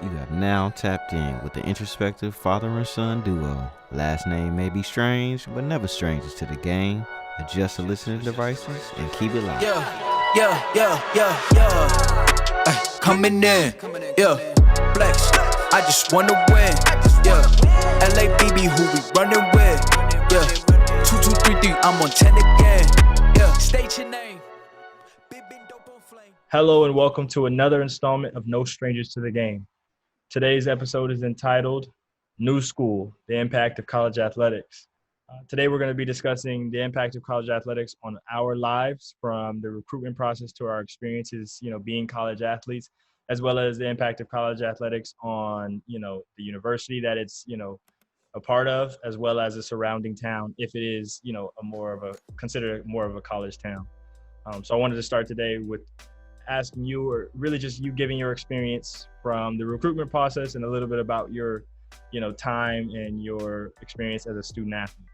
You have now tapped in with the introspective father and son duo. Last name may be strange, but never strangers to the game. Adjust the listening devices and keep it loud. Coming in, flex. I just wanna win, LABB, who we running with, 2233, I'm on 10 again, state your name. Big dope on flame. Hello and welcome to another installment of No Strangers to the Game. Today's episode is entitled New School, the Impact of College Athletics. Today we're going to be discussing the impact of college athletics on our lives, from the recruitment process to our experiences, being college athletes, as well as the impact of college athletics on, the university that it's, a part of, as well as the surrounding town, if it is, considered more of a college town. So I wanted to start today with asking you, or really just you giving your experience from the recruitment process and a little bit about your, time and your experience as a student athlete.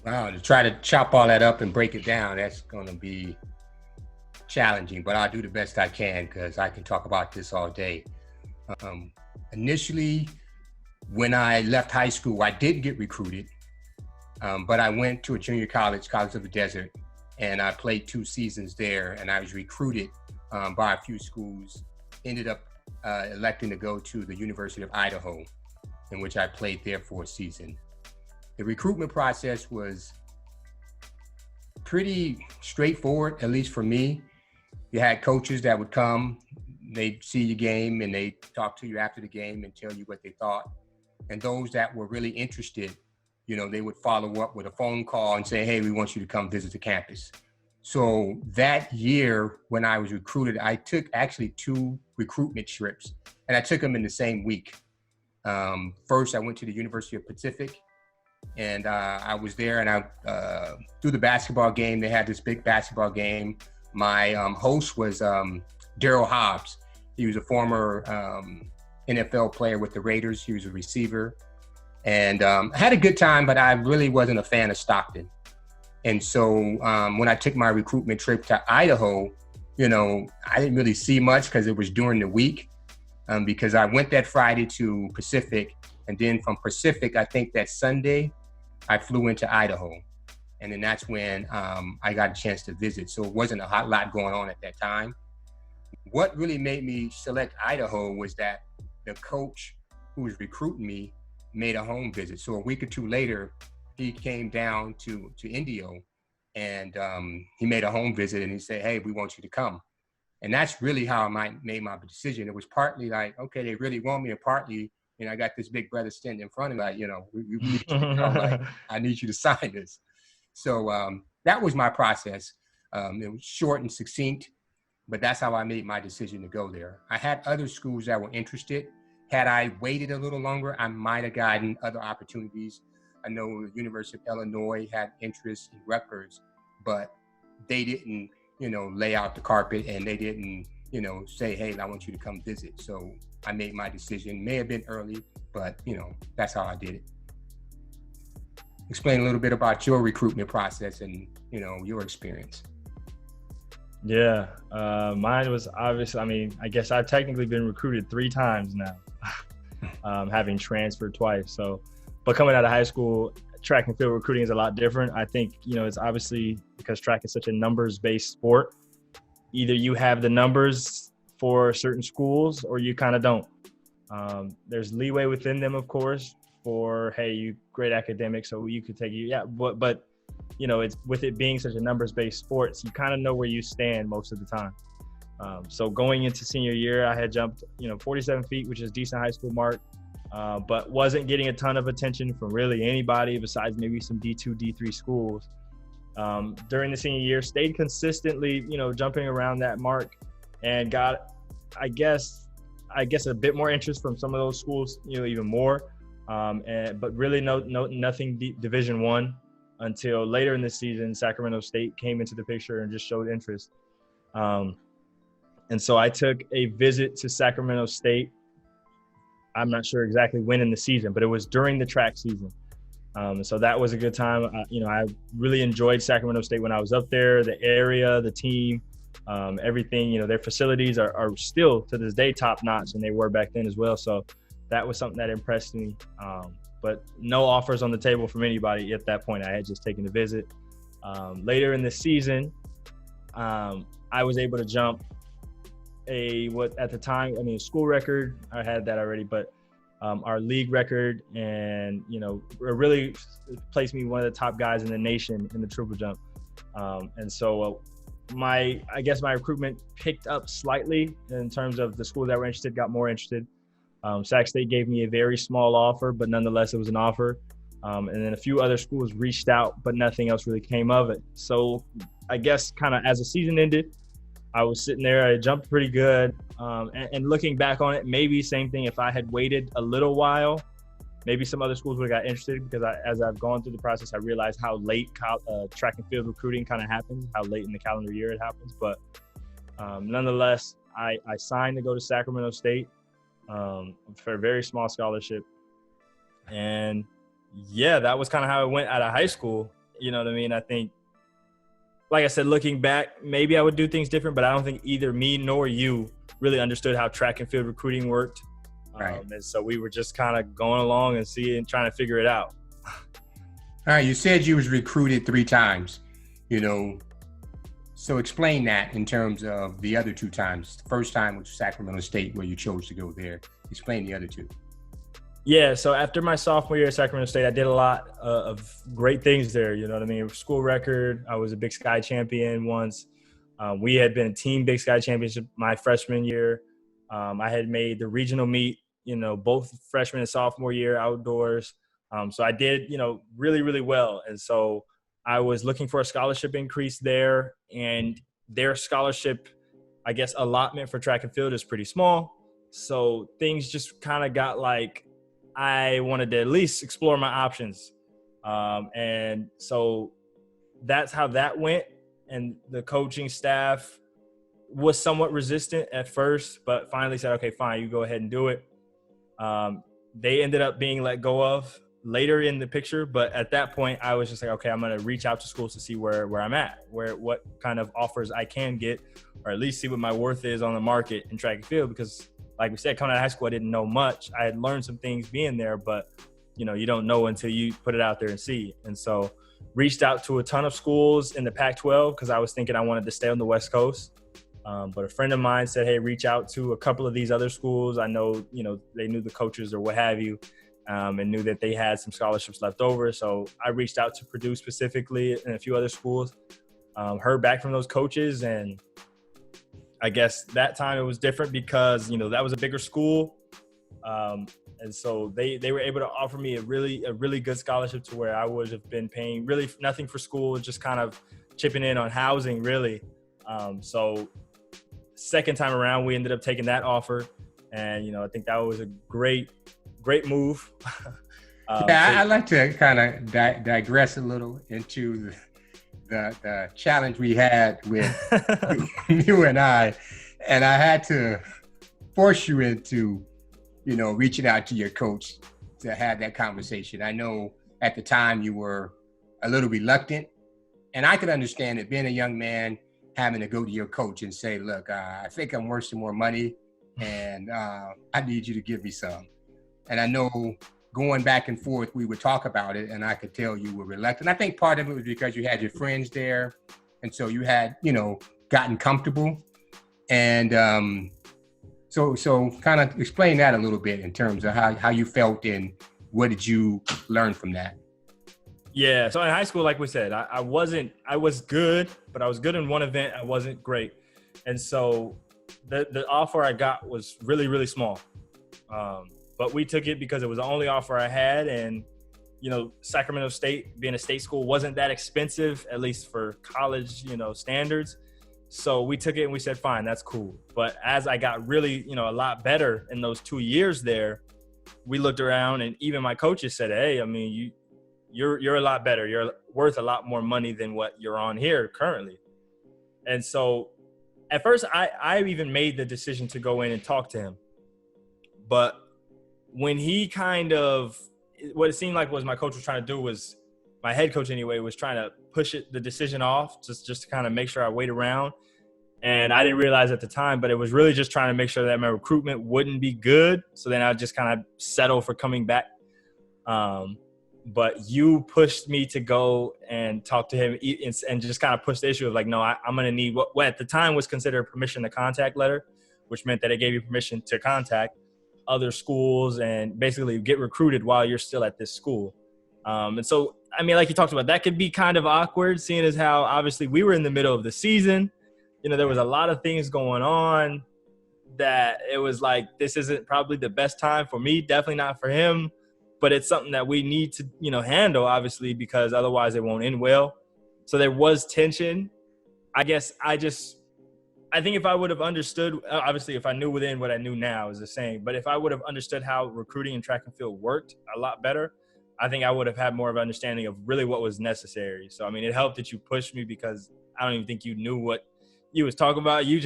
Wow, to try to chop all that up and break it down, that's going to be challenging, but I'll do the best I can because I can talk about this all day. Initially, when I left high school, I did get recruited, but I went to a junior college, College of the Desert, and I played 2 seasons there, and I was recruited by a few schools, ended up electing to go to the University of Idaho, in which I played there for a season. The recruitment process was pretty straightforward, at least for me. You had coaches that would come, they'd see your game, and they'd talk to you after the game and tell you what they thought. And those that were really interested, they would follow up with a phone call and say, hey, we want you to come visit the campus. So that year when I was recruited, I took actually 2 recruitment trips, and I took them in the same week. First, I went to the University of Pacific, and I was there, and I through the basketball game, they had this big basketball game. My host was Daryl Hobbs. He was a former NFL player with the Raiders. He was a receiver. And I had a good time, but I really wasn't a fan of Stockton. And so when I took my recruitment trip to Idaho, I didn't really see much because it was during the week, because I went that Friday to Pacific. And then from Pacific, I think that Sunday, I flew into Idaho. And then that's when I got a chance to visit. So it wasn't a hot lot going on at that time. What really made me select Idaho was that the coach who was recruiting me made a home visit. So a week or 2 later, he came down to Indio, and he made a home visit, and he said, hey, we want you to come. And that's really how I made my decision. It was partly like, okay, they really want me, and partly, I got this big brother standing in front of me, like, we need you to come, like, I need you to sign this. So that was my process. It was short and succinct, but that's how I made my decision to go there. I had other schools that were interested. Had I waited a little longer, I might have gotten other opportunities. I know the University of Illinois had interest in Rutgers, but they didn't, lay out the carpet, and they didn't, say, hey, I want you to come visit. So I made my decision. May have been early, but, that's how I did it. Explain a little bit about your recruitment process and, your experience. Yeah, mine was obviously, I guess I've technically been recruited 3 times now, having transferred twice. So, but coming out of high school, track and field recruiting is a lot different. I think, it's obviously because track is such a numbers-based sport. Either you have the numbers for certain schools or you kind of don't. There's leeway within them, of course, for, hey, you great academics, so you could take you. Yeah, but it's with it being such a numbers-based sports, you kind of know where you stand most of the time. So going into senior year, I had jumped, 47 feet, which is a decent high school mark, but wasn't getting a ton of attention from really anybody besides maybe some D2, D3 schools. During the senior year, stayed consistently, jumping around that mark, and got, I guess a bit more interest from some of those schools, even more. But really nothing Division I until later in the season. Sacramento State came into the picture and just showed interest. And so I took a visit to Sacramento State. I'm not sure exactly when in the season, but it was during the track season. So that was a good time. I really enjoyed Sacramento State when I was up there, the area, the team. Everything, their facilities are still to this day top notch, and they were back then as well. So that was something that impressed me. But no offers on the table from anybody at that point. I had just taken a visit. Later in the season, I was able to jump a school record. I had that already, but our league record, and really placed me one of the top guys in the nation in the triple jump. And so my recruitment picked up slightly in terms of the schools that were interested got more interested. Sac State gave me a very small offer, but nonetheless it was an offer. And then a few other schools reached out, but nothing else really came of it. So I guess kind of as the season ended, I was sitting there, I jumped pretty good. And looking back on it, maybe same thing. If I had waited a little while, maybe some other schools would have got interested, because as I've gone through the process, I realized how late track and field recruiting kind of happens, how late in the calendar year it happens. But nonetheless, I signed to go to Sacramento State for a very small scholarship. And yeah, that was kind of how it went out of high school. You know what I mean? I think, like I said, looking back, maybe I would do things different, but I don't think either me nor you really understood how track and field recruiting worked. Right. And so we were just kind of going along and trying to figure it out. All right. You said you was recruited 3 times, so explain that in terms of the other 2 times. The first time, which was Sacramento State, where you chose to go there. Explain the other 2. Yeah, so after my sophomore year at Sacramento State, I did a lot of great things there. You know what I mean? School record. I was a Big Sky champion once. We had been a team Big Sky championship my freshman year. I had made the regional meet, both freshman and sophomore year outdoors. So I did, really, really well. And so I was looking for a scholarship increase there, and their scholarship, I guess, allotment for track and field is pretty small. So things just kind of got like, I wanted to at least explore my options. And so that's how that went. And the coaching staff was somewhat resistant at first, but finally said, okay, fine, you go ahead and do it. They ended up being let go of later in the picture. But at that point, I was just like, okay, I'm going to reach out to schools to see where I'm at, what kind of offers I can get, or at least see what my worth is on the market in track and field. Because like we said, coming out of high school, I didn't know much. I had learned some things being there, but you don't know until you put it out there and see. And so reached out to a ton of schools in the Pac-12, because I was thinking I wanted to stay on the West Coast. But a friend of mine said, hey, reach out to a couple of these other schools. I know, they knew the coaches or what have you, and knew that they had some scholarships left over. So I reached out to Purdue specifically and a few other schools, heard back from those coaches. And I guess that time it was different because, that was a bigger school. And so they were able to offer me a really good scholarship to where I would have been paying really nothing for school, just kind of chipping in on housing, really. So second time around, we ended up taking that offer. And, I think that was a great move. I'd like to kind of digress a little into the challenge we had with you and I had to force you into, reaching out to your coach to have that conversation. I know at the time you were a little reluctant, and I could understand it, being a young man, having to go to your coach and say, look, I think I'm worth some more money, and I need you to give me some. And I know going back and forth, we would talk about it, and I could tell you were reluctant. I think part of it was because you had your friends there, and so you had, gotten comfortable. And so kind of explain that a little bit in terms of how you felt and what did you learn from that? Yeah, so in high school, like we said, I was good, but I was good in one event. I wasn't great. And so the offer I got was really, really small. But we took it because it was the only offer I had. And, Sacramento State, being a state school, wasn't that expensive, at least for college, standards. So we took it and we said, fine, that's cool. But as I got really, a lot better in those 2 years there, we looked around and even my coaches said, hey, I mean, you're a lot better. You're worth a lot more money than what you're on here currently. And so at first I even made the decision to go in and talk to him. But when he what it seemed like was my coach was trying to do was, my head coach anyway, was trying to push the decision off just to kind of make sure I wait around. And I didn't realize at the time, but it was really just trying to make sure that my recruitment wouldn't be good. So then I'd just kind of settle for coming back. But you pushed me to go and talk to him and just kind of push the issue of like, no, I'm going to need what at the time was considered a permission to contact letter, which meant that it gave you permission to contact other schools and basically get recruited while you're still at this school. And so, I mean, like you talked about, that could be kind of awkward, seeing as how obviously we were in the middle of the season. You know, there was a lot of things going on that it was like, this isn't probably the best time for me, definitely not for him, but it's something that we need to, you know, handle, obviously, because otherwise it won't end well. So there was tension. I guess I think if I would have understood, obviously if I knew within what I knew now is the same, but if I would have understood how recruiting in track and field worked a lot better, I think I would have had more of an understanding of really what was necessary. So, I mean, it helped that you pushed me because I don't even think you knew what you was talking about. You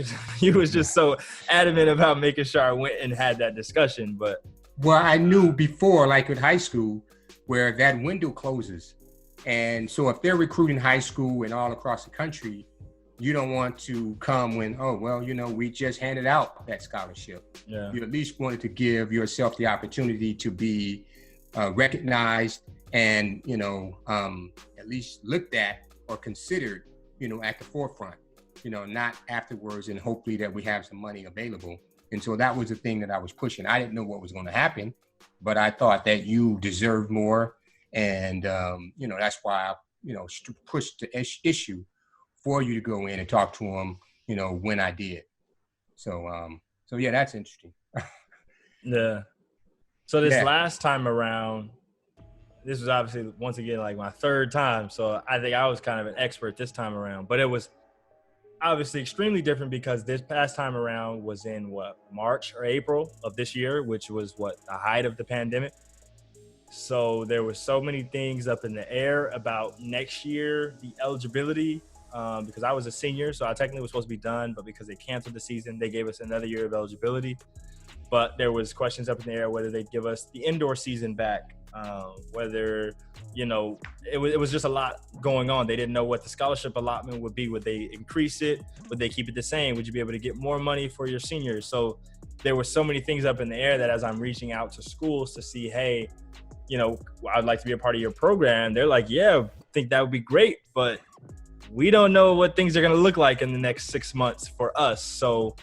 was just so adamant about making sure I went and had that discussion. But well, I knew before, like with high school, where that window closes. And so if they're recruiting high school and all across the country, you don't want to come when, oh, well, you know, we just handed out that scholarship. yeah, You at least wanted to give yourself the opportunity to be recognized and, you know, at least looked at or considered, you know, at the forefront, you know, not afterwards and hopefully that we have some money available. And so that was the thing that I was pushing. I didn't know what was going to happen, but I thought that you deserved more. And, you know, that's why I, you know, pushed the issue for you to go in and talk to him, you know, when I did. So yeah, that's interesting. yeah. So this Yeah. last time around, this was obviously, once again, like my third time. So I think I was kind of an expert this time around, but it was obviously extremely different because this past time around was in March or April of this year, which was the height of the pandemic. So there were so many things up in the air about next year, the eligibility, because I was a senior, so I technically was supposed to be done, but because they canceled the season, they gave us another year of eligibility. But there was questions up in the air whether they'd give us the indoor season back, whether, you know, it was just a lot going on. They didn't know what the scholarship allotment would be. Would they increase it? Would they keep it the same? Would you be able to get more money for your seniors? So there were so many things up in the air that as I'm reaching out to schools to see, hey, you know, I'd like to be a part of your program. They're like, yeah, I think that would be great, but we don't know what things are going to look like in the next 6 months for us. So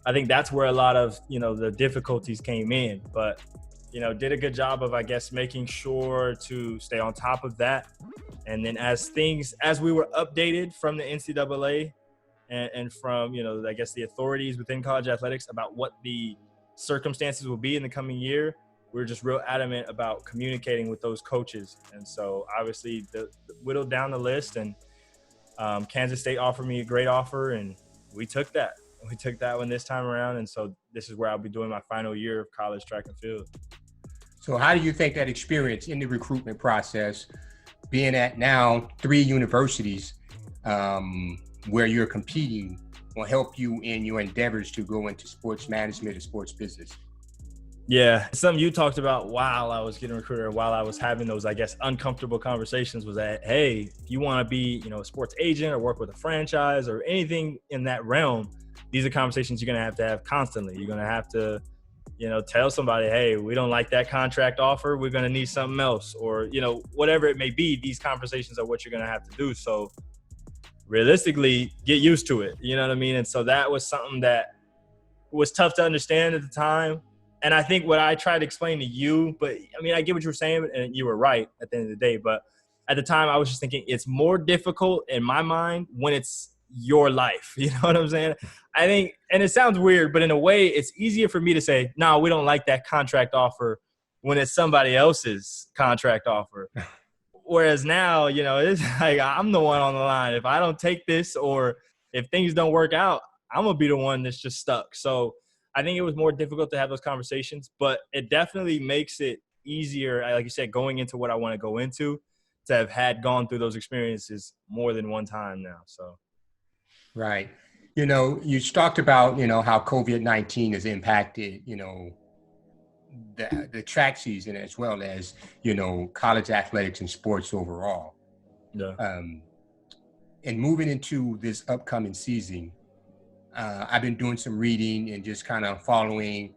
I think that's where a lot of, you know, the difficulties came in, but, you know, did a good job of, I guess, making sure to stay on top of that. And then as we were updated from the NCAA and from, you know, I guess the authorities within college athletics about what the circumstances will be in the coming year, we were just real adamant about communicating with those coaches. And so obviously whittled down the list, and Kansas State offered me a great offer, and we took that. We took that one this time around, and so this is where I'll be doing my final year of college track and field. So how do you think that experience in the recruitment process, being at now 3 universities where you're competing, will help you in your endeavors to go into sports management and sports business? Yeah, something you talked about while I was getting recruited, or while I was having those, I guess, uncomfortable conversations, was that, hey, if you want to be, you know, a sports agent or work with a franchise or anything in that realm, these are conversations you're going to have constantly. You're going to have to, you know, tell somebody, hey, we don't like that contract offer. We're going to need something else, or, you know, whatever it may be. These conversations are what you're going to have to do. So realistically, get used to it. You know what I mean? And so that was something that was tough to understand at the time. And I think what I tried to explain to you, but I mean, I get what you were saying, and you were right at the end of the day. But at the time, I was just thinking it's more difficult in my mind when it's your life. You know what I'm saying? I think, and it sounds weird, but in a way, it's easier for me to say, no, we don't like that contract offer when it's somebody else's contract offer. Whereas now, you know, it's like I'm the one on the line. If I don't take this, or if things don't work out, I'm going to be the one that's just stuck. So I think it was more difficult to have those conversations, but it definitely makes it easier, like you said, going into what I want to go into, to have gone through those experiences more than one time now. So, right. You know, you talked about, you know, how COVID-19 has impacted, you know, the track season as well as, you know, college athletics and sports overall. yeah. And moving into this upcoming season, I've been doing some reading and just kind of following,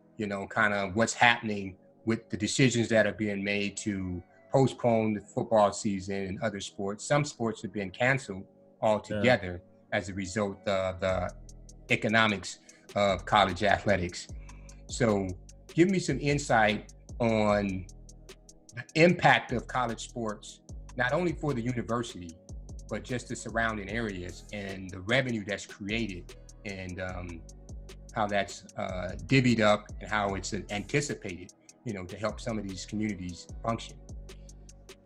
kind of what's happening with the decisions that are being made to postpone the football season and other sports. Some sports have been canceled altogether as a result of the economics of college athletics. So give me some insight on the impact of college sports, not only for the university, but just the surrounding areas and the revenue that's created, and how that's divvied up and how it's anticipated, to help some of these communities function.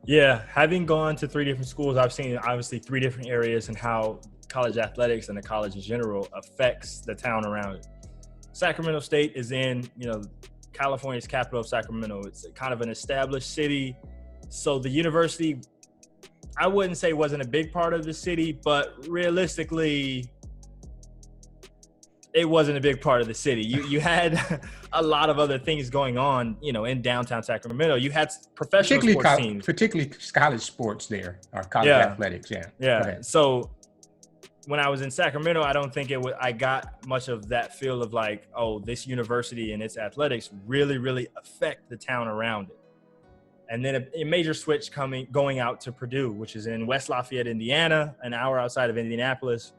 Yeah, having gone to 3 different schools, I've seen obviously 3 different areas and how college athletics and the college in general affects the town around it. Sacramento State is in, California's capital of Sacramento. It's kind of an established city. So the university, I wouldn't say wasn't a big part of the city, but realistically, it wasn't a big part of the city. You had a lot of other things going on, in downtown Sacramento. You had professional sports teams. Particularly college sports there, or college athletics, Yeah. So when I was in Sacramento, I don't think I got much of that feel of like, oh, this university and its athletics really, really affect the town around it. And then a major switch going out to Purdue, which is in West Lafayette, Indiana, an hour outside of Indianapolis.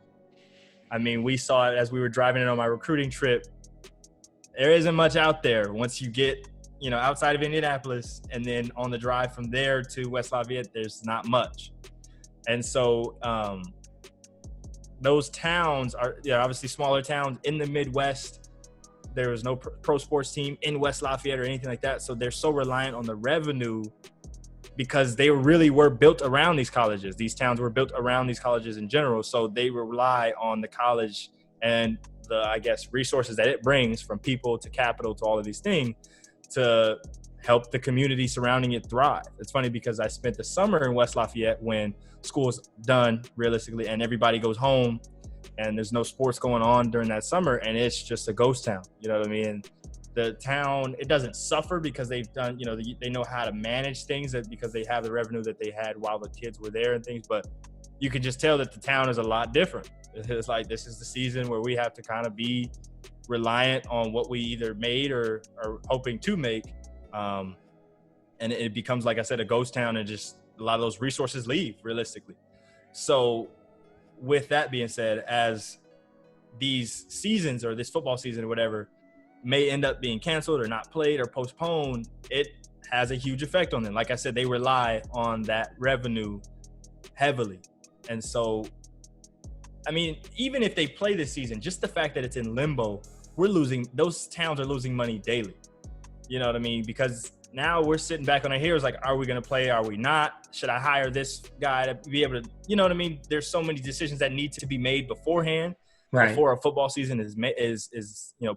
I mean, we saw it as we were driving in on my recruiting trip. There isn't much out there once you get, outside of Indianapolis, and then on the drive from there to West Lafayette, there's not much. And so those towns are obviously smaller towns in the Midwest. There was no pro sports team in West Lafayette or anything like that. So they're so reliant on the revenue because they really were built around these colleges. These towns were built around these colleges in general. So they rely on the college and the, resources that it brings, from people to capital to all of these things, to help the community surrounding it thrive. It's funny because I spent the summer in West Lafayette when school's done realistically and everybody goes home and there's no sports going on during that summer, and it's just a ghost town. You know what I mean? The town, it doesn't suffer because they've done, they know how to manage things, because they have the revenue that they had while the kids were there and things. But you can just tell that the town is a lot different. It's like, this is the season where we have to kind of be reliant on what we either made or are hoping to make. And it becomes, like I said, a ghost town, and just a lot of those resources leave realistically. So with that being said, as these seasons, or this football season or whatever, may end up being canceled or not played or postponed, it has a huge effect on them. Like I said, they rely on that revenue heavily. And so, I mean, even if they play this season, just the fact that it's in limbo, those towns are losing money daily. You know what I mean? Because now we're sitting back on our heels like, are we going to play? Are we not? Should I hire this guy to be able to, you know what I mean? There's so many decisions that need to be made beforehand, before a football season is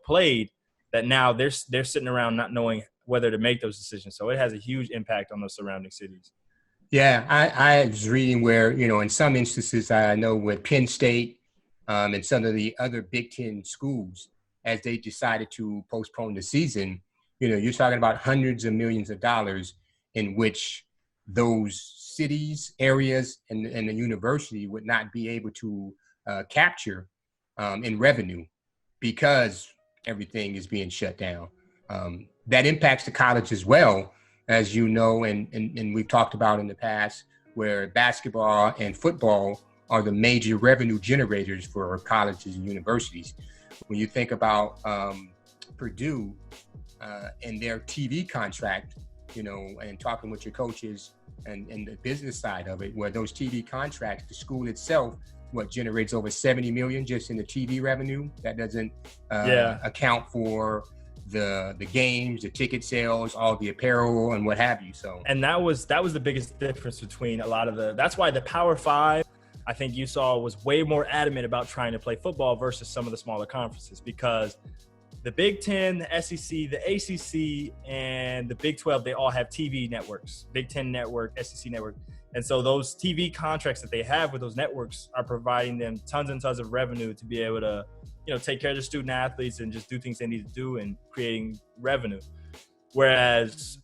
played, that now they're sitting around not knowing whether to make those decisions. So it has a huge impact on those surrounding cities. Yeah, I was reading where, in some instances, I know with Penn State and some of the other Big Ten schools, as they decided to postpone the season, you're talking about hundreds of millions of dollars in which those cities, areas, and the university would not be able to capture in revenue because everything is being shut down. That impacts the college as well, as you know, and we've talked about in the past, where basketball and football are the major revenue generators for colleges and universities. When you think about Purdue and their TV contract, and talking with your coaches and the business side of it, where those TV contracts, the school itself, generates over 70 million just in the TV revenue. That doesn't account for the games, the ticket sales, all the apparel and what have you. So, and that was the biggest difference between a lot of that's why the Power 5, I think you saw, was way more adamant about trying to play football versus some of the smaller conferences, because the Big Ten, the SEC, the ACC, and the Big 12, they all have TV networks, Big Ten network, SEC network. And so those TV contracts that they have with those networks are providing them tons and tons of revenue to be able to, take care of their student athletes and just do things they need to do and creating revenue. Whereas,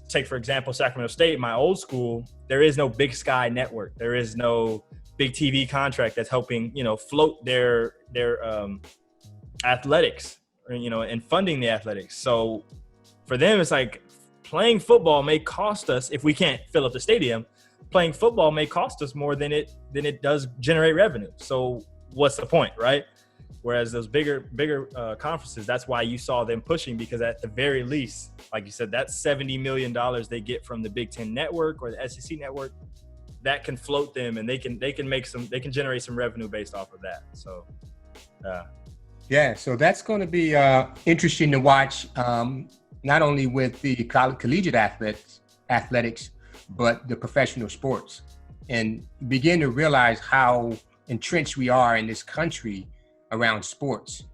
take, for example, Sacramento State, my old school, there is no Big Sky network. There is no big TV contract that's helping, float their athletics, and funding the athletics. So for them, it's like playing football may cost us, if we can't fill up the stadium, playing football may cost us more than it does generate revenue. So what's the point, right? Whereas those bigger conferences, that's why you saw them pushing, because at the very least, like you said, that's $70 million they get from the Big Ten network or the SEC network, that can float them, and they can generate some revenue based off of that. So, yeah. So that's going to be interesting to watch, not only with the collegiate athletics, but the professional sports, and begin to realize how entrenched we are in this country around sports,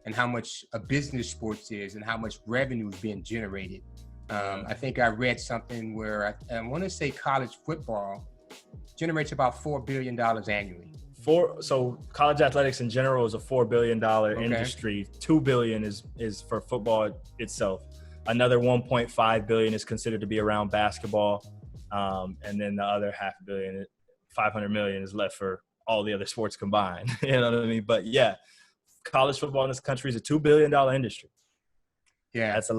and how much a business sports is, and how much revenue is being generated. I think I read something where I want to say college football generates about $4 billion annually. So college athletics in general is a $4 billion industry. $2 billion is for football itself. Another $1.5 billion is considered to be around basketball, and then the other $500 million, $500 million is left for all the other sports combined. You know what I mean? But yeah, college football in this country is a $2 billion industry. Yeah, that's a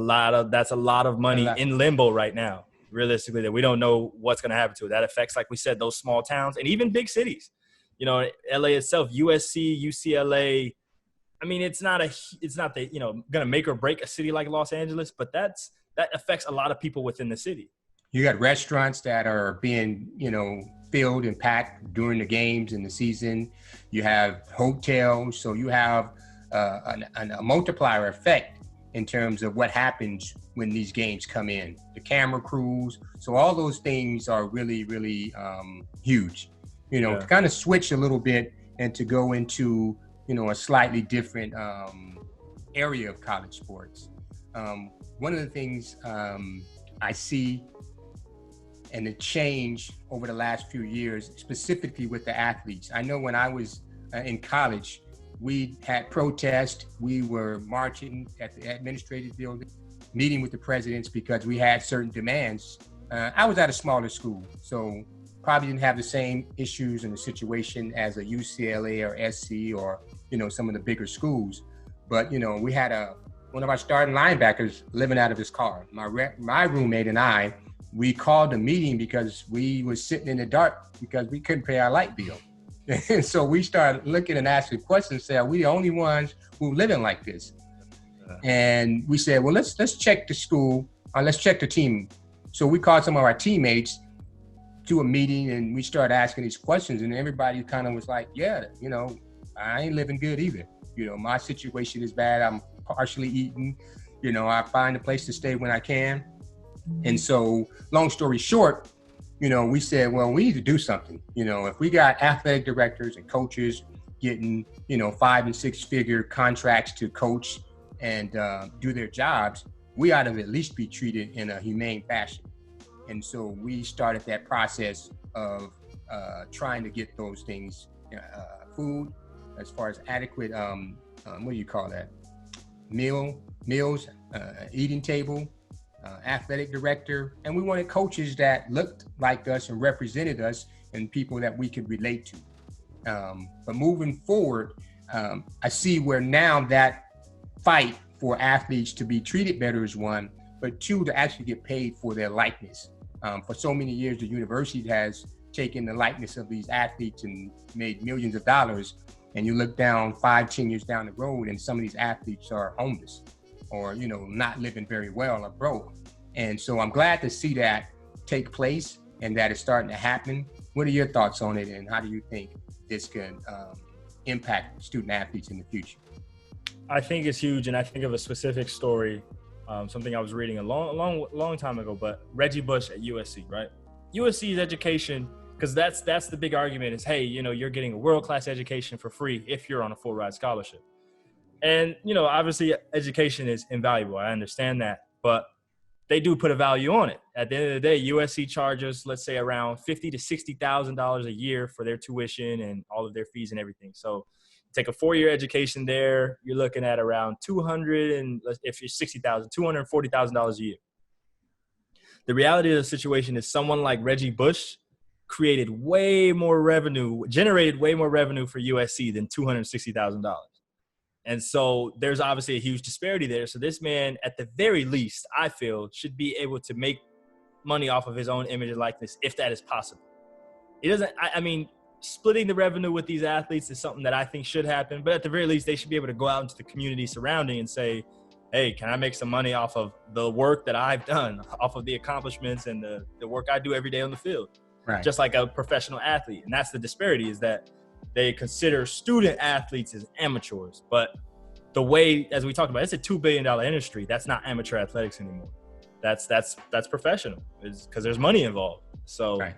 lot of money in limbo right now, realistically, that we don't know what's going to happen to it. That affects, like we said, those small towns and even big cities. LA itself, USC, UCLA. I mean, it's not going to make or break a city like Los Angeles, but that affects a lot of people within the city. You got restaurants that are being, filled and packed during the games in the season. You have hotels, so you have a multiplier effect in terms of what happens when these games come in. The camera crews, so all those things are really, really huge. To kind of switch a little bit and to go into, a slightly different area of college sports. One of the things I see, and the change over the last few years, specifically with the athletes. I know when I was in college, we had protests. We were marching at the administrative building, meeting with the presidents because we had certain demands. I was at a smaller school, so probably didn't have the same issues and the situation as a UCLA or SC or, some of the bigger schools. But, we had one of our starting linebackers living out of his car. My roommate and I, we called a meeting because we were sitting in the dark because we couldn't pay our light bill. And so we started looking and asking questions, saying, are we the only ones who living like this? And we said, well, let's check the school, let's check the team. So we called some of our teammates to a meeting, and we started asking these questions, and everybody kind of was like, yeah, I ain't living good either. My situation is bad. I'm partially eating, I find a place to stay when I can. And so long story short, we said, well, we need to do something. If we got athletic directors and coaches getting, 5 and 6 figure contracts to coach and do their jobs, we ought to at least be treated in a humane fashion. And so we started that process of trying to get those things, food, as far as adequate, what do you call that? Meals, eating table, athletic director, and we wanted coaches that looked like us and represented us and people that we could relate to. But moving forward, I see where now that fight for athletes to be treated better is one, but two, to actually get paid for their likeness. For so many years, the university has taken the likeness of these athletes and made millions of dollars. And you look down 5-10 years down the road, and some of these athletes are homeless or, not living very well or broke. And so I'm glad to see that take place and that it's starting to happen. What are your thoughts on it, and how do you think this can impact student athletes in the future? I think it's huge, and I think of a specific story, something I was reading a long time ago, but Reggie Bush at USC, right? USC's education, because that's the big argument is, hey, you're getting a world-class education for free if you're on a full ride scholarship. And, obviously education is invaluable. I understand that, but they do put a value on it. At the end of the day, USC charges, let's say, around $50,000 to $60,000 a year for their tuition and all of their fees and everything. So take a 4-year education there, you're looking at around $200,000, and if you're $60,000, $240,000 a year. The reality of the situation is someone like Reggie Bush generated way more revenue for USC than $260,000. And so there's obviously a huge disparity there. So this man, at the very least, I feel, should be able to make money off of his own image and likeness if that is possible. He doesn't, I mean, splitting the revenue with these athletes is something that I think should happen. But at the very least, they should be able to go out into the community surrounding and say, hey, can I make some money off of the work that I've done, off of the accomplishments and the work I do every day on the field? Right. Just like a professional athlete. And that's the disparity, is that they consider student athletes as amateurs. But the way, as we talked about, it's a $2 billion industry. That's not amateur athletics anymore. That's professional, because there's money involved. So right.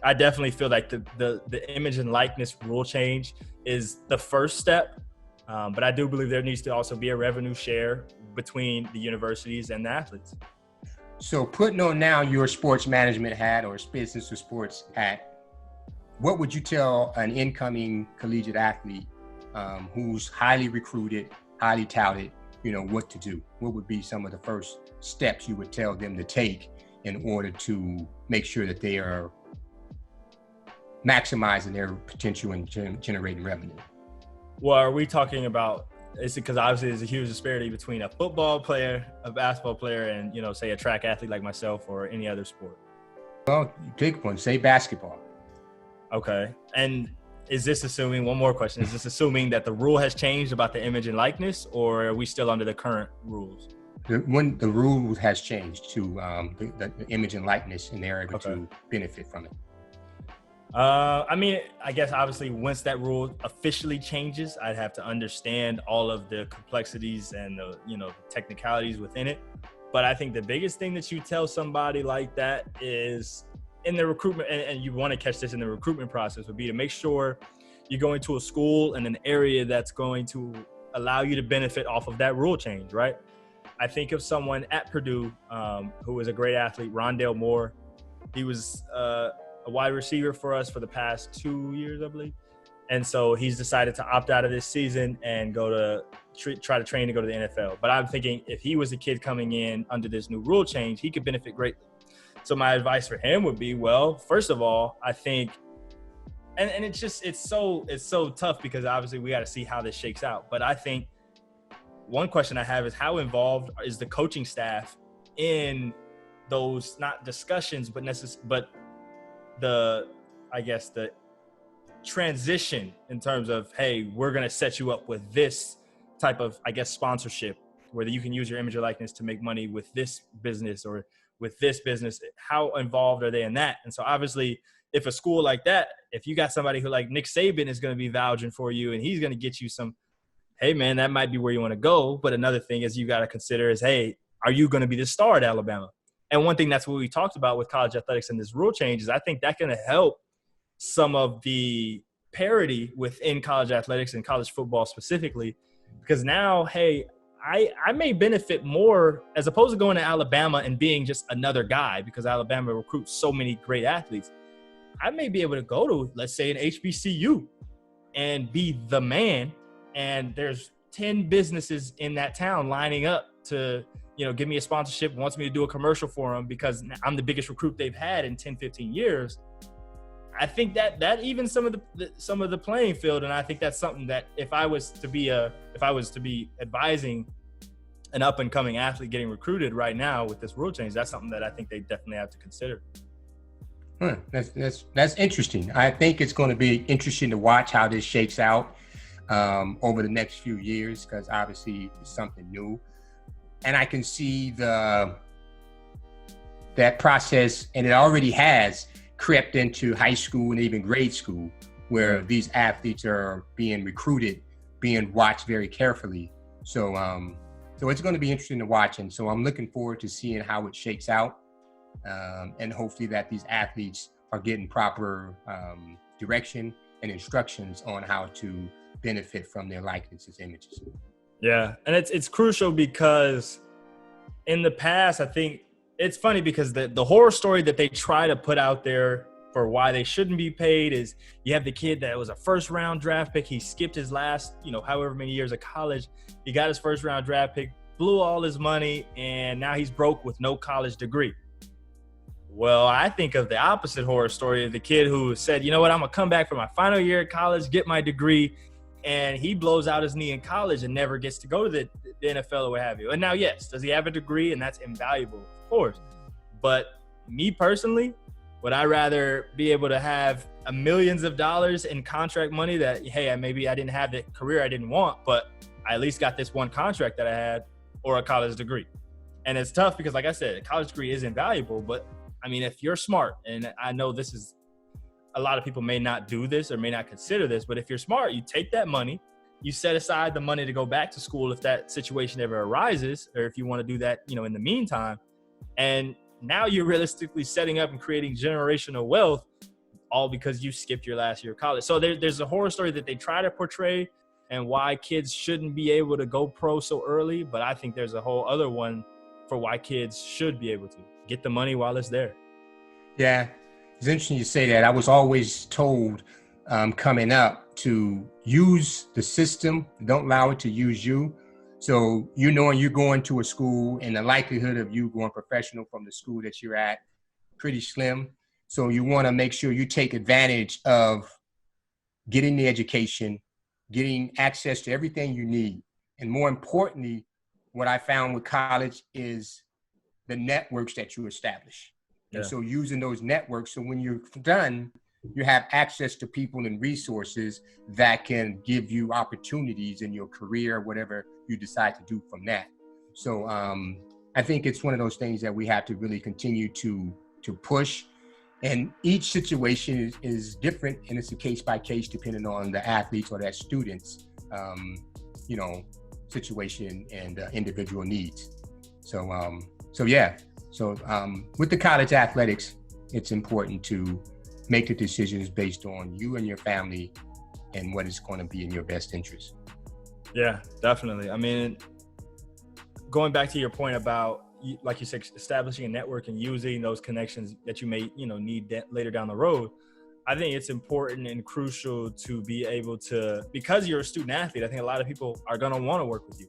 I definitely feel like the image and likeness rule change is the first step. But I do believe there needs to also be a revenue share between the universities and the athletes. So putting on now your sports management hat or business or sports hat, what would you tell an incoming collegiate athlete who's highly recruited, highly touted, what to do? What would be some of the first steps you would tell them to take in order to make sure that they are maximizing their potential and generating revenue? Well, are we talking about, is it because obviously there's a huge disparity between a football player, a basketball player, and, say a track athlete like myself or any other sport? Well, you pick one, say basketball. Okay. And is this assuming, one more question, is this assuming that the rule has changed about the image and likeness, or are we still under the current rules? When the rule has changed to the image and likeness, and they're able to benefit from it. I mean, I guess obviously once that rule officially changes, I'd have to understand all of the complexities and the, technicalities within it. But I think the biggest thing that you tell somebody like that is in the recruitment, and you want to catch this in the recruitment process, would be to make sure you go into a school in an area that's going to allow you to benefit off of that rule change, right? I think of someone at Purdue who was a great athlete, Rondale Moore. He was a wide receiver for us for the past 2 years, I believe. And so he's decided to opt out of this season and go to try to train to go to the NFL. But I'm thinking if he was a kid coming in under this new rule change, he could benefit greatly. So my advice for him would be, well, first of all, I think, and it's so tough because obviously we got to see how this shakes out. But I think one question I have is, how involved is the coaching staff in those, not discussions, but the transition in terms of, hey, we're going to set you up with this type of, sponsorship, whether you can use your image or likeness to make money with this business or with this business. How involved are they in that? And so obviously if a school like that, if you got somebody who like Nick Saban is going to be vouching for you and he's going to get you some, hey man, that might be where you want to go. But another thing is you got to consider is, hey, are you going to be the star at Alabama? And one thing that's what we talked about with college athletics and this rule change is I think that can help some of the parity within college athletics and college football specifically, because now, hey, I may benefit more as opposed to going to Alabama and being just another guy, because Alabama recruits so many great athletes. I may be able to go to, let's say, an HBCU and be the man, and there's 10 businesses in that town lining up to, give me a sponsorship, wants me to do a commercial for them because I'm the biggest recruit they've had in 10, 15 years. I think that even some of the playing field, and I think that's something that if I was to be advising an up and coming athlete getting recruited right now with this rule change, that's something that I think they definitely have to consider. That's interesting. I think it's going to be interesting to watch how this shakes out over the next few years, because obviously it's something new, and I can see that process, and it already has crept into high school and even grade school, where these athletes are being recruited, being watched very carefully. So it's going to be interesting to watch. And so I'm looking forward to seeing how it shakes out. And hopefully that these athletes are getting proper direction and instructions on how to benefit from their likenesses, images. Yeah. And it's crucial because in the past, I think, it's funny because the horror story that they try to put out there for why they shouldn't be paid is you have the kid that was a first round draft pick. He skipped his last, however many years of college. He got his first round draft pick, blew all his money, and now he's broke with no college degree. Well, I think of the opposite horror story of the kid who said, you know what, I'm going to come back for my final year at college, get my degree, and he blows out his knee in college and never gets to go to the NFL or what have you. And now, yes, does he have a degree? And that's invaluable, of course. But me personally, would I rather be able to have millions of dollars in contract money that, hey, maybe I didn't have the career I didn't want, but I at least got this one contract that I had, or a college degree? And it's tough because, like I said, a college degree is invaluable. But, I mean, if you're smart, and I know this is – a lot of people may not do this or may not consider this, but if you're smart, you take that money, you set aside the money to go back to school if that situation ever arises, or if you want to do that, you know, in the meantime. And now you're realistically setting up and creating generational wealth, all because you skipped your last year of college. So there's a horror story that they try to portray and why kids shouldn't be able to go pro so early. But I think there's a whole other one for why kids should be able to get the money while it's there. Yeah. It's interesting you say that. I was always told coming up to use the system, don't allow it to use you. So you knowing you're going to a school and the likelihood of you going professional from the school that you're at, pretty slim. So you want to make sure you take advantage of getting the education, getting access to everything you need. And more importantly, what I found with college is the networks that you establish. And so using those networks, so when you're done, you have access to people and resources that can give you opportunities in your career, whatever you decide to do from that. So I think it's one of those things that we have to really continue to push. And each situation is different, and it's a case by case depending on the athletes or that student's, situation and individual needs. So yeah. So with the college athletics, it's important to make the decisions based on you and your family and what is going to be in your best interest. Yeah, definitely. I mean, going back to your point about, like you said, establishing a network and using those connections that you may, need later down the road. I think it's important and crucial to be able to, because you're a student athlete, I think a lot of people are going to want to work with you.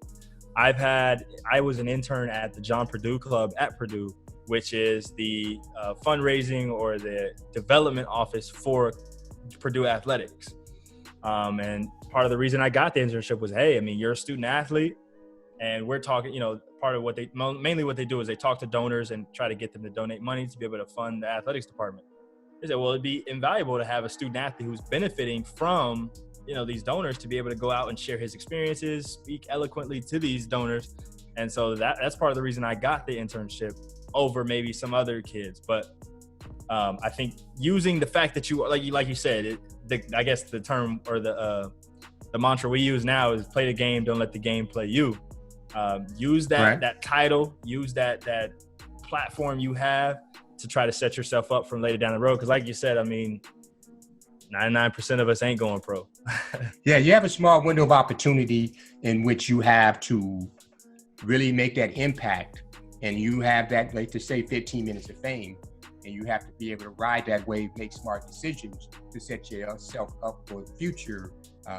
I was an intern at the John Purdue Club at Purdue, which is the fundraising or the development office for Purdue athletics. And part of the reason I got the internship was, hey, I mean, you're a student athlete, and we're talking, part of what mainly what they do is they talk to donors and try to get them to donate money to be able to fund the athletics department. They said, well, it'd be invaluable to have a student athlete who's benefiting from these donors to be able to go out and share his experiences, speak eloquently to these donors. And so that's part of the reason I got the internship over maybe some other kids. But I think using the fact that you, like you said, I guess the term or the mantra we use now is play the game, don't let the game play you. Use that title, use that platform you have to try to set yourself up from later down the road. Because like you said, I mean, 99% of us ain't going pro. Yeah, you have a small window of opportunity in which you have to really make that impact. And you have that, like to say, 15 minutes of fame. And you have to be able to ride that wave, make smart decisions to set yourself up for future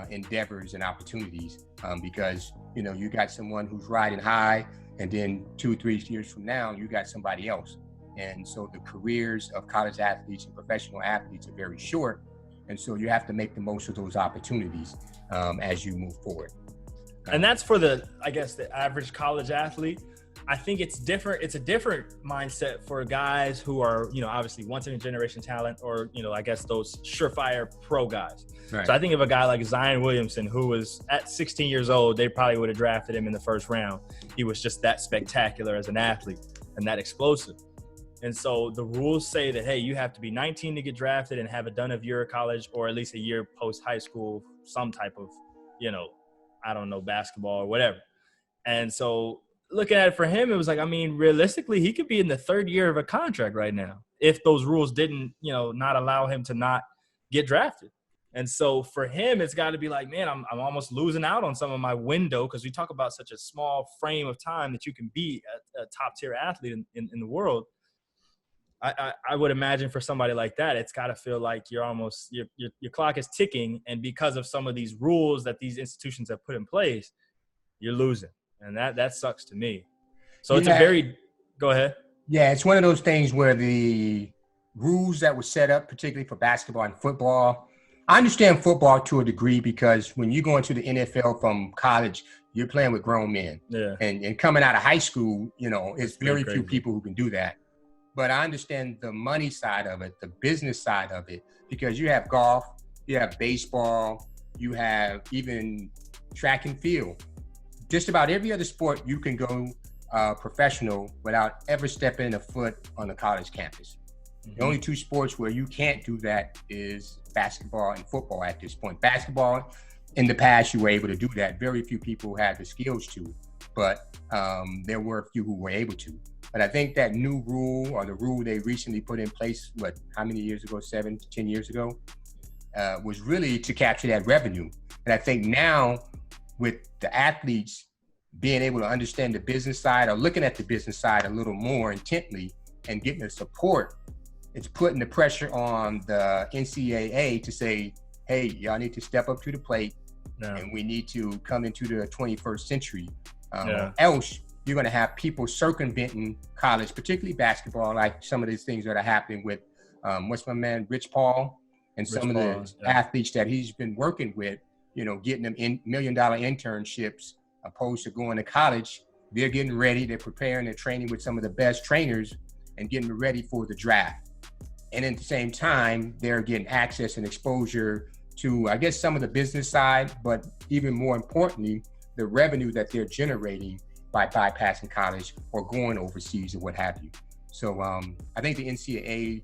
endeavors and opportunities. Because, you got someone who's riding high, and then 2-3 years from now, you got somebody else. And so the careers of college athletes and professional athletes are very short. And so you have to make the most of those opportunities as you move forward. And that's for the average college athlete. I think it's different. It's a different mindset for guys who are, obviously once in a generation talent, or, those surefire pro guys. Right. So I think of a guy like Zion Williamson, who was at 16 years old, they probably would have drafted him in the first round. He was just that spectacular as an athlete and that explosive. And so the rules say that, hey, you have to be 19 to get drafted and have done a year of college, or at least a year post high school, some type of, basketball or whatever. And so looking at it for him, it was like, I mean, realistically, he could be in the third year of a contract right now if those rules didn't, not allow him to not get drafted. And so for him, it's got to be like, man, I'm almost losing out on some of my window, because we talk about such a small frame of time that you can be a top tier athlete in the world. I would imagine for somebody like that, it's got to feel like you're almost your clock is ticking, and because of some of these rules that these institutions have put in place, you're losing, and that sucks to me. So it's go ahead. Yeah, it's one of those things where the rules that were set up, particularly for basketball and football, I understand football to a degree because when you go into the NFL from college, you're playing with grown men. Yeah. And coming out of high school, it's very crazy. few people who can do that. But I understand the money side of it, the business side of it, because you have golf, you have baseball, you have even track and field. Just about every other sport you can go professional without ever stepping a foot on the college campus. The only two sports where you can't do that is basketball and football at this point. Basketball, in the past, you were able to do that. Very few people had the skills to, but there were a few who were able to. But I think that new rule, or the rule they recently put in place, how many years ago, 7 to 10 years ago, was really to capture that revenue. And I think now with the athletes being able to understand the business side, or looking at the business side a little more intently and getting the support, it's putting the pressure on the NCAA to say, hey, y'all need to step up to the plate, and we need to come into the 21st century. Else, you're going to have people circumventing college, particularly basketball, like some of these things that are happening with, what's my man, Rich Paul, and some of the athletes that he's been working with, getting them in $1 million internships, opposed to going to college. They're getting ready, they're preparing, they're training with some of the best trainers and getting ready for the draft. And at the same time, they're getting access and exposure to, I guess, some of the business side, but even more importantly, the revenue that they're generating by bypassing college or going overseas or what have you. So I think the NCAA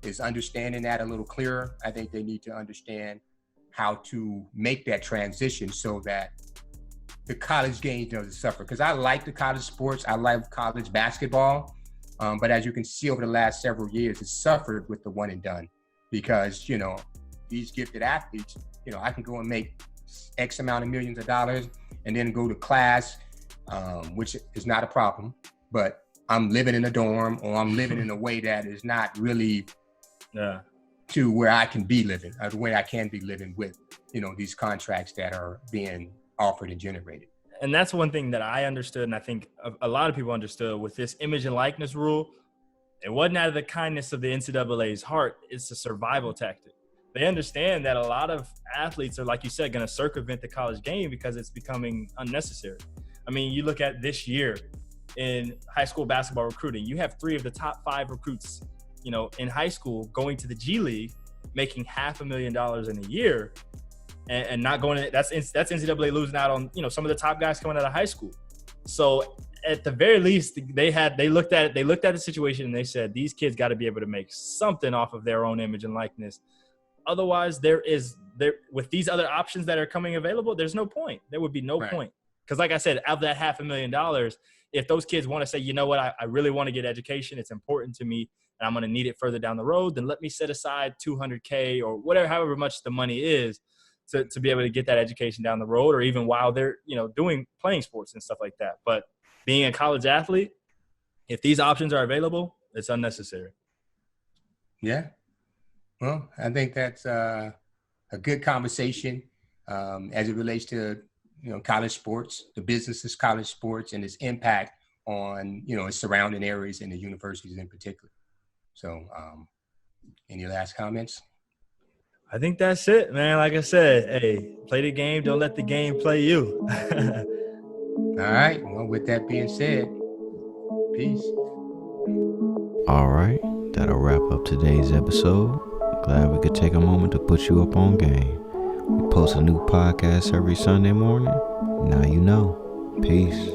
is understanding that a little clearer. I think they need to understand how to make that transition so that the college game doesn't suffer. Because I like the college sports, I like college basketball. But as you can see over the last several years, it's suffered with the one and done because, these gifted athletes, I can go and make X amount of millions of dollars and then go to class, which is not a problem, but I'm living in a dorm or I'm living in a way that is not really to where I can be living, or the way I can be living with, these contracts that are being offered and generated. And that's one thing that I understood, and I think a lot of people understood with this image and likeness rule. It wasn't out of the kindness of the NCAA's heart. It's a survival tactic. They understand that a lot of athletes are, like you said, going to circumvent the college game because it's becoming unnecessary. I mean, you look at this year in high school basketball recruiting, you have 3 of the top 5 recruits, in high school going to the G League, making $500,000 in a year. And not going to, that's NCAA losing out on, some of the top guys coming out of high school. So at the very least, they looked at the situation and they said, these kids got to be able to make something off of their own image and likeness. Otherwise, with these other options that are coming available, there's no point. There would be no point. Because like I said, out of that $500,000, if those kids want to say, you know what, I really want to get education, it's important to me, and I'm going to need it further down the road, then let me set aside $200K or whatever, however much the money is, to be able to get that education down the road, or even while they're, playing sports and stuff like that. But being a college athlete, if these options are available, it's unnecessary. Yeah. Well, I think that's a good conversation as it relates to, college sports, the businesses, college sports, and its impact on, its surrounding areas and the universities in particular. So any last comments? I think that's it, man. Like I said, hey, play the game. Don't let the game play you. All right. Well, with that being said, peace. All right. That'll wrap up today's episode. Glad we could take a moment to put you up on game. We post a new podcast every Sunday morning. Now you know. Peace.